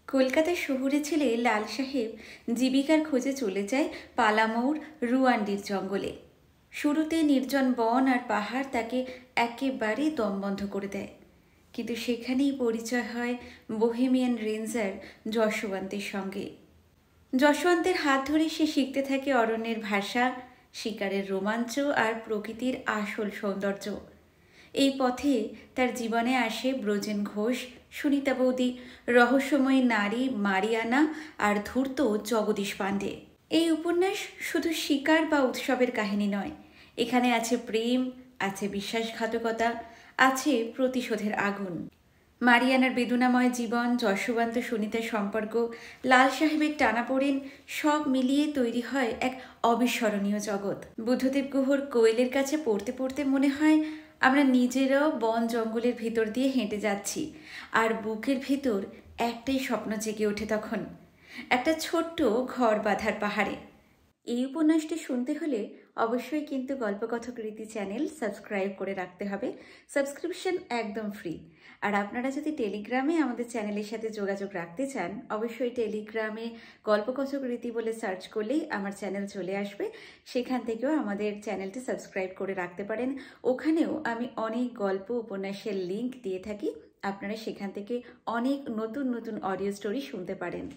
কলকাতার শহুরে ছেলে লাল সাহেব জীবিকার খোঁজে চলে যায় পালামৌর রুয়ান্ডির জঙ্গলে। শুরুতে নির্জন বন আর পাহাড় তাকে একেবারে দমবন্ধ করে দেয়, কিন্তু সেখানেই পরিচয় হয় বোহেমিয়ান রেঞ্জার যশবন্তের সঙ্গে। যশবন্তের হাত ধরে সে শিখতে থাকে অরণ্যের ভাষা, শিকারের রোমাঞ্চ আর প্রকৃতির আসল সৌন্দর্য। এই পথে তার জীবনে আসে ব্রজেন ঘোষ, সুনিতা বৌদি, রহস্যময়ী নারী মারিয়ানা আর ধূর্ত জগদীশ পাণ্ডে। এই উপন্যাস শুধু শিকার বা উৎসবের কাহিনী নয়, এখানে আছে প্রেম, আছে বিশ্বাসঘাতকতা, আছে প্রতিশোধের আগুন। মারিয়ানার বেদনাময় জীবন, যশবন্ত সুনিতার সম্পর্ক, লাল সাহেবের টানাপোড়েন, সব মিলিয়ে তৈরি হয় এক অবিস্মরণীয় জগৎ। বুদ্ধদেব গুহর কোয়েলের কাছে পড়তে পড়তে মনে হয় আমরা নিজেরাও বন জঙ্গলের ভিতর দিয়ে হেঁটে যাচ্ছি, আর বুকের ভিতর একটাই স্বপ্ন জেগে ওঠে তখন, একটা ছোট্ট ঘর বাঁধার পাহাড়ে। এই উপন্যাসটি শুনতে হলে অবশ্যই কিন্তু গল্পকথক রীতি চ্যানেল সাবস্ক্রাইব করে রাখতে হবে। সাবস্ক্রিপশন একদম ফ্রি। আর আপনারা যদি টেলিগ্রামে আমাদের চ্যানেলের সাথে যোগাযোগ রাখতে চান, অবশ্যই টেলিগ্রামে গল্পকথক রীতি বলে সার্চ করলেই আমার চ্যানেল চলে আসবে। সেখান থেকেও আমাদের চ্যানেলটি সাবস্ক্রাইব করে রাখতে পারেন। ওখানেও আমি অনেক গল্প উপন্যাসের লিঙ্ক দিয়ে থাকি, আপনারা সেখান থেকে অনেক নতুন নতুন অডিও স্টোরি শুনতে পারেন।